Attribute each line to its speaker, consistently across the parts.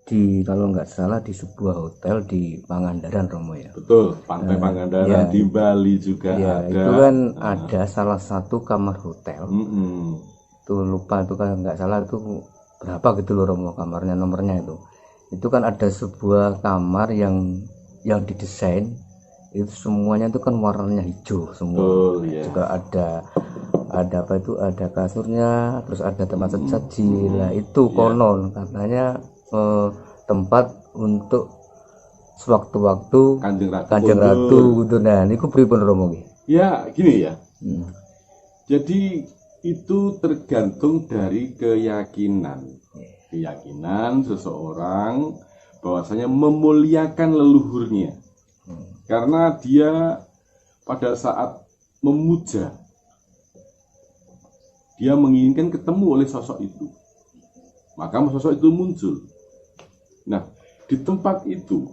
Speaker 1: di kalau nggak salah di sebuah hotel di Pangandaran Romo ya.
Speaker 2: Betul, Pantai Pangandaran
Speaker 1: ya,
Speaker 2: di Bali juga
Speaker 1: ya,
Speaker 2: ada.
Speaker 1: Itu kan ada salah satu kamar hotel. Itu lupa itu kan nggak salah itu berapa gitu loh Romo kamarnya nomornya itu. Itu kan ada sebuah kamar yang didesain itu semuanya itu kan warnanya hijau semua. Juga ada apa itu ada kasurnya, terus ada tempat sesaji. Lah itu konon katanya tempat untuk sewaktu-waktu Kanjeng Ratu gitu. Nah niku pripun Romo nggih?
Speaker 2: Ya gini ya. Jadi itu tergantung dari keyakinan seseorang bahwasanya memuliakan leluhurnya. Karena dia pada saat memuja, dia menginginkan ketemu oleh sosok itu, maka sosok itu muncul. Nah, di tempat itu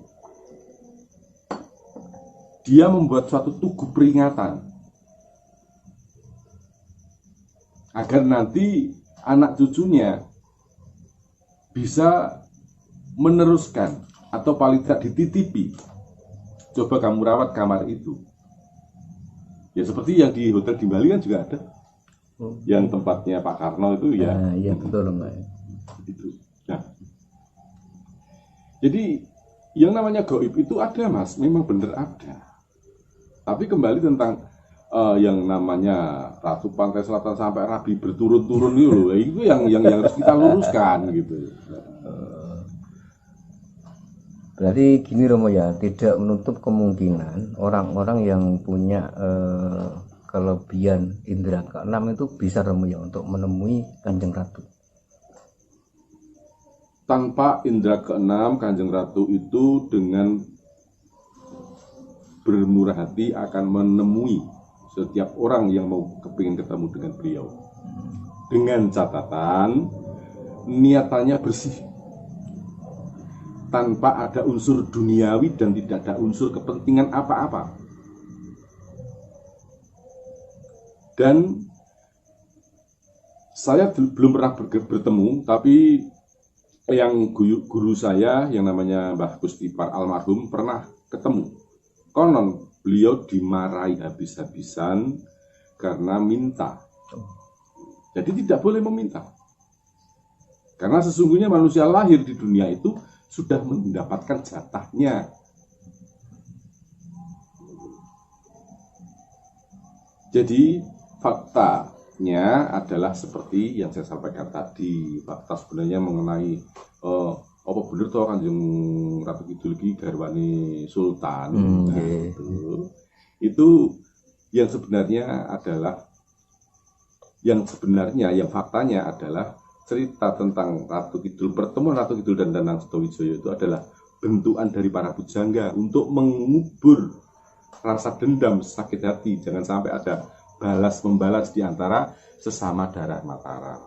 Speaker 2: dia membuat suatu tugu peringatan agar nanti anak cucunya bisa meneruskan atau paling tidak dititipi. Coba kamu rawat kamar itu. Ya seperti yang di hotel di Bali kan juga ada. Yang tempatnya Pak Karno itu ya.
Speaker 1: Iya betul Mbak.
Speaker 2: Itu. Nah, jadi yang namanya gaib itu ada Mas, memang benar ada. Tapi kembali tentang yang namanya Ratu Pantai Selatan sampai Rabi berturun-turun itu yang harus kita luruskan gitu.
Speaker 1: Berarti gini Romo ya, tidak menutup kemungkinan orang-orang yang punya kelebihan indera keenam itu bisa Romo ya untuk menemui Kanjeng Ratu.
Speaker 2: Tanpa indera keenam, Kanjeng Ratu itu dengan bermurah hati akan menemui setiap orang yang mau kepingin ketemu dengan beliau. Dengan catatan niatannya bersih, tanpa ada unsur duniawi dan tidak ada unsur kepentingan apa-apa. Dan saya belum pernah bertemu, tapi yang guru saya yang namanya Mbah Gustipar almarhum pernah ketemu. Konon beliau dimarahi habis-habisan karena minta. Jadi tidak boleh meminta. Karena sesungguhnya manusia lahir di dunia itu sudah mendapatkan jatahnya. Jadi faktanya adalah seperti yang saya sampaikan tadi. Fakta sebenarnya mengenai apa bener toh Kanjeng Ratu Kidul iki garwane Sultan. Itu yang sebenarnya yang faktanya adalah cerita tentang Ratu Kidul, pertemuan Ratu Kidul dan Danang Sutawijaya itu adalah bentukan dari para pujangga untuk mengubur rasa dendam, sakit hati, jangan sampai ada balas-membalas di antara sesama darah Mataram.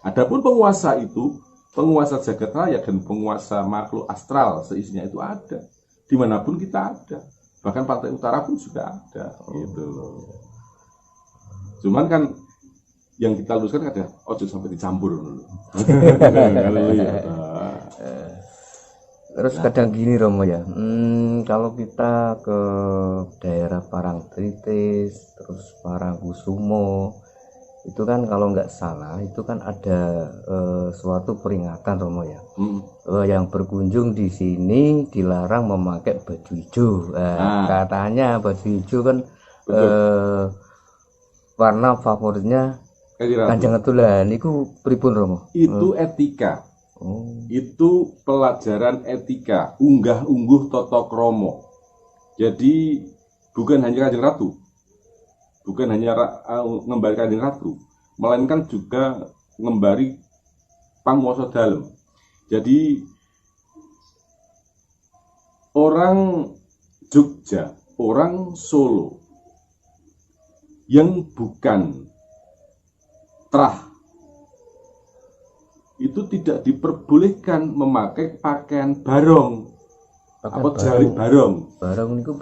Speaker 2: Adapun penguasa itu, penguasa jagat raya dan penguasa makhluk astral seisinya itu ada, dimanapun kita ada, bahkan pantai utara pun juga ada, gitu loh. Cuman kan yang kita luruskan ada, ojo sampai dicampur dulu.
Speaker 1: Terus kadang gini Romo ya, kalau kita ke daerah Parangtritis, terus Parangkusumo, itu kan kalau nggak salah itu kan ada suatu peringatan Romo ya, yang berkunjung di sini dilarang memakai baju hijau. Katanya baju hijau kan warna favoritnya Kanjeng Ratu lah. Niku pripun Romo?
Speaker 2: Itu etika. Itu pelajaran etika, unggah-ungguh tata krama. Jadi bukan hanya Kanjeng Ratu, bukan hanya ngembari Kanjeng Ratu, melainkan juga ngembari panguwasa dalem. Jadi orang Jogja, orang Solo yang bukan trah itu tidak diperbolehkan memakai pakaian barong atau jari barong.
Speaker 1: Barong niku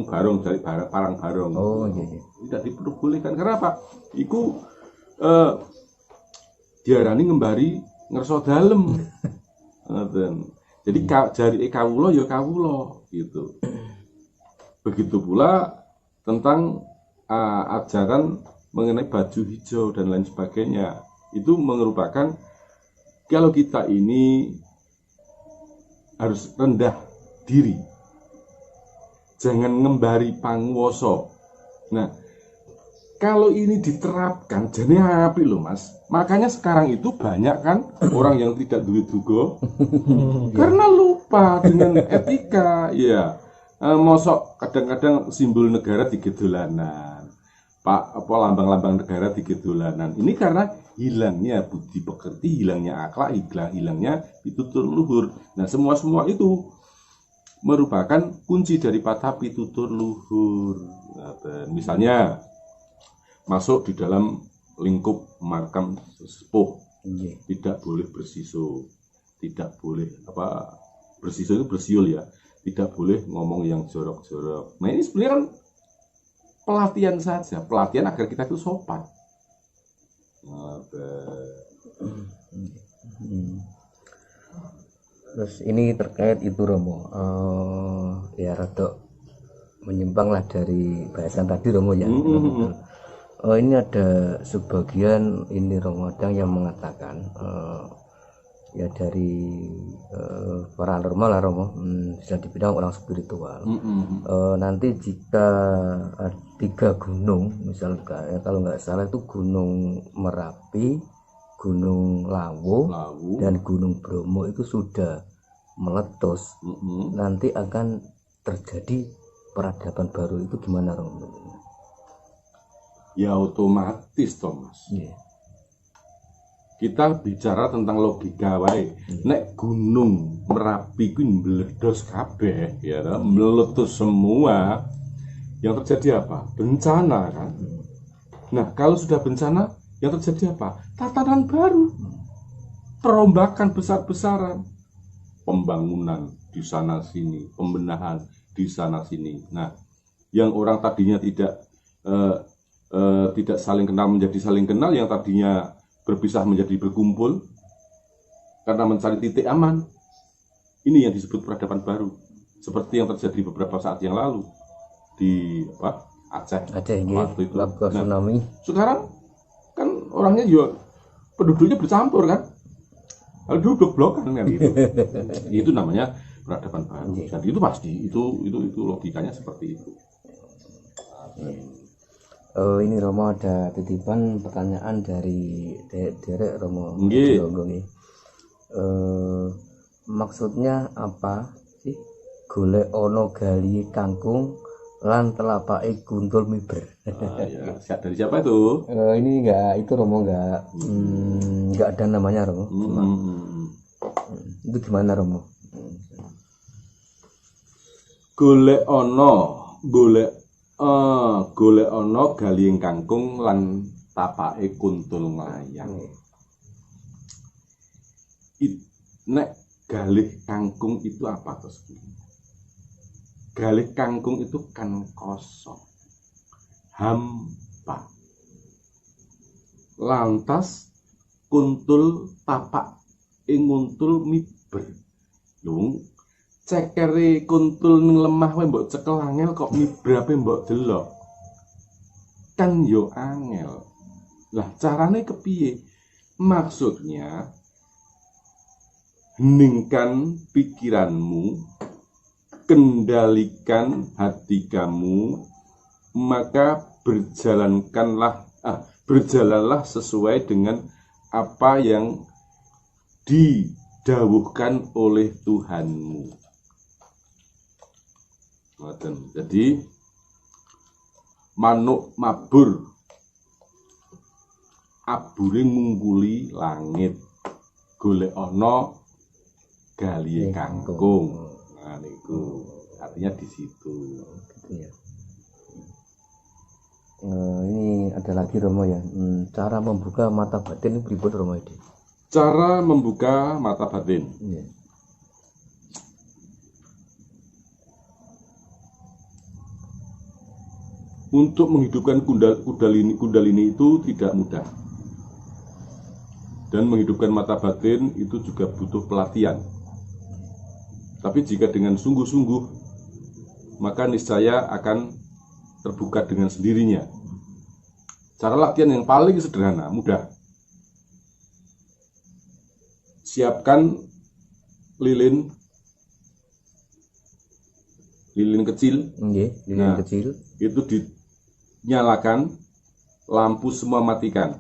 Speaker 2: barong jari parang barong.
Speaker 1: Oh iya.
Speaker 2: Tidak diperbolehkan. Kenapa? Iku diarani ngembari ngerso dalem. Jadi jari kawula ya kawula gitu. Begitu pula tentang ajaran mengenai baju hijau dan lain sebagainya. Itu merupakan kalau kita ini harus rendah diri. Jangan ngembari panguwasa. Nah, kalau ini diterapkan jadi apik loh Mas. Makanya sekarang itu banyak kan orang yang tidak duit duga karena lupa dengan etika. Ya, mosok kadang-kadang simbol negara digedolanan. Apa lambang-lambang negara digedolanan. Ini karena hilangnya budi pekerti, hilangnya akhlak, hilangnya pitutur luhur. Nah, semua itu merupakan kunci daripada pitutur luhur. Misalnya masuk di dalam lingkup makam sesepuh, tidak boleh bersisul, tidak boleh bersisul itu bersiul ya, tidak boleh ngomong yang jorok-jorok. Nah ini sebenarnya kan pelatihan saja, pelatihan agar kita itu sopan.
Speaker 1: Terus ini terkait itu Romo, ya rada menyimpang lah dari bahasan tadi Romo ya. Ini ada sebagian ini Romo ada yang mengatakan ya dari paranormal lah Romo, bisa dibilang orang spiritual. Nanti jika 3 gunung, misalkan kalau nggak salah itu Gunung Merapi, Gunung Lawu dan Gunung Bromo itu sudah meletus, nanti akan terjadi peradaban baru. Itu gimana Romo?
Speaker 2: Ya otomatis Thomas. Kita bicara tentang logika wae. Nek Gunung Merapi ku meledos kabeh ya, meletus semua. Yang terjadi apa? Bencana kan. Nah, kalau sudah bencana, yang terjadi apa? Tatanan baru, perombakan besar-besaran, pembangunan di sana sini, pembenahan di sana sini. Nah, yang orang tadinya tidak saling kenal menjadi saling kenal, yang tadinya berpisah menjadi berkumpul karena mencari titik aman. Ini yang disebut peradaban baru, seperti yang terjadi beberapa saat yang lalu di Aceh waktu itu.
Speaker 1: Tsunami.
Speaker 2: Sekarang kan orangnya juga penduduknya bercampur kan, duduk blokan kan gitu. Itu namanya peradaban baru. Dan itu pasti itu logikanya seperti itu.
Speaker 1: Ini Romo ada titipan pertanyaan dari Derek Romo. Maksudnya apa sih golek ono gali kangkung lan telapake guntul miber?
Speaker 2: Ya. Dari siapa itu?
Speaker 1: Ini enggak, itu Romo enggak ada namanya Romo. Itu gimana Romo?
Speaker 2: Golek ono gali kangkung lan tapake kuntul nglayang. Nek galih kangkung itu apa terus? Galih kangkung itu kan kosong, hampa. Lantas kuntul tapak nguntul miber. Lung cekere kuntul ning lemah wae mbok cekel angel kok mibrape mbok delok. Kan yo angel. Lah carane kepiye? Maksudnya heningkan pikiranmu, kendalikan hati kamu, maka berjalanlah sesuai dengan apa yang didawuhkan oleh Tuhanmu. Jadi manuk mabur abure ngungkuli langit, golek ana gali kangkung. Nah, niku artinya di situ.
Speaker 1: Ini ada lagi Romo ya. Cara membuka mata batin ini pripun Romo ini?
Speaker 2: Cara membuka mata batin. Untuk menghidupkan kundalini itu tidak mudah. Dan menghidupkan mata batin itu juga butuh pelatihan. Tapi jika dengan sungguh-sungguh, maka niscaya akan terbuka dengan sendirinya. Cara latihan yang paling sederhana, mudah. Siapkan lilin kecil.
Speaker 1: Lilin kecil.
Speaker 2: Itu dinyalakan, lampu semua matikan.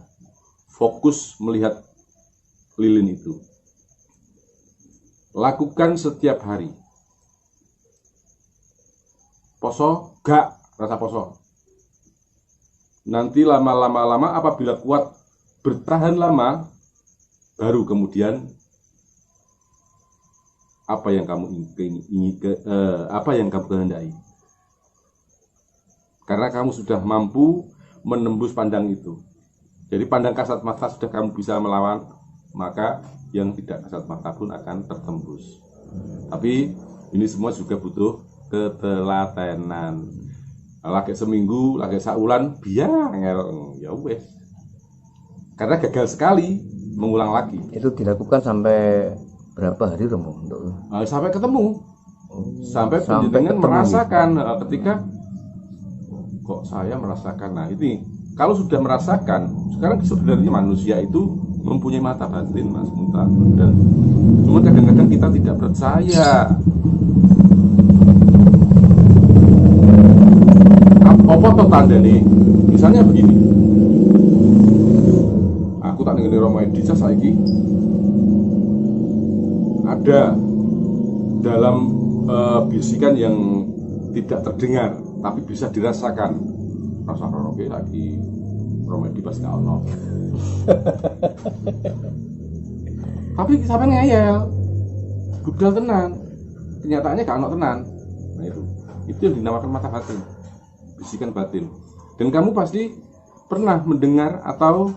Speaker 2: Fokus melihat lilin itu. Lakukan setiap hari. Poso, gak rasa poso. Nanti lama-lama apabila kuat bertahan lama, baru kemudian apa yang kamu kehendaki. Karena kamu sudah mampu menembus pandang itu. Jadi pandang kasat mata sudah kamu bisa melawan, maka yang tidak kasat mata pun akan tertembus. Tapi ini semua juga butuh ketelatenan. Lagi seminggu, lagi saulan, biar ya wes. Karena gagal sekali, mengulang lagi.
Speaker 1: Itu dilakukan sampai berapa hari Romo?
Speaker 2: Sampai ketemu. Sampai penjenengan merasakan ketika kok saya merasakan. Nah ini kalau sudah merasakan, sekarang sebenarnya manusia itu mempunyai mata batin, Mas Muta. Dan cuma kadang-kadang kita tidak percaya. Apa tuh tanda nih? Misalnya begini. Aku tak ngene Romo Edisa saiki. Ada dalam bisikan yang tidak terdengar tapi bisa dirasakan. Rasa rono ki lagi Romo Edi pas gak ono. Tapi sampai ngeyel. Budal tenan. Kenyataannya gak ono tenan. Nah itu yang dinamakan mata batin. Bisikan batin. Dan kamu pasti pernah mendengar atau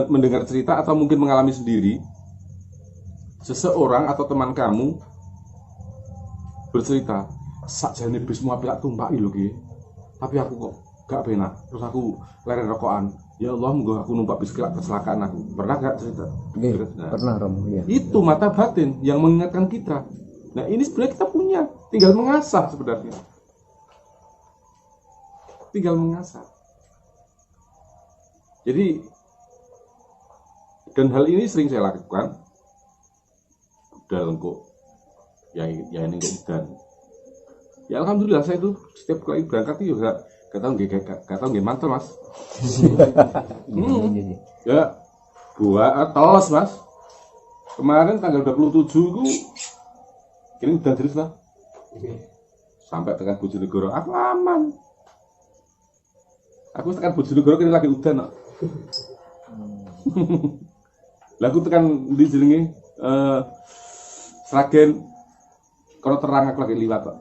Speaker 2: mendengar cerita atau mungkin mengalami sendiri seseorang atau teman kamu bercerita, sakjane bis mau apik tumpaki lho ki. Tapi aku kok gak penak. Terus aku leren rokokan. Ya Allah, monggo aku numpak bis kecelakaan aku. Pernah gak cerita?
Speaker 1: Nah, pernah Romo, ya.
Speaker 2: Itu mata batin yang mengingatkan kita. Nah ini sebenarnya kita punya, tinggal mengasah sebenarnya. Tinggal mengasah. Jadi, dan hal ini sering saya lakukan. Udah lengkuk, ya ini kok udan. Ya alhamdulillah saya itu setiap kali berangkat itu gak tahu nggih mantel Mas. Ya, buat teles Mas. Kemarin tanggal 27 itu ini udah terus lah. Sampai tekan Bojonegoro, aku aman. Aku tekan Bojonegoro kini lagi udan kok. Lah aku tekan di jenenge Sragen kalau terang aku lagi liwat kok.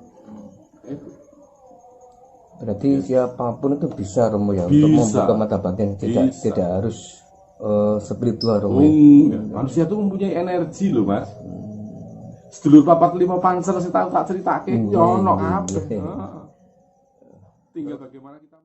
Speaker 1: Berarti siapapun itu bisa Romo ya untuk membuka mata batin, tidak harus spiritual Romo.
Speaker 2: Manusia itu mempunyai energi loh Mas. Sedulur 45 Panser saya tahu tak ceritake ku ono kabeh. Tinggal bagaimana kita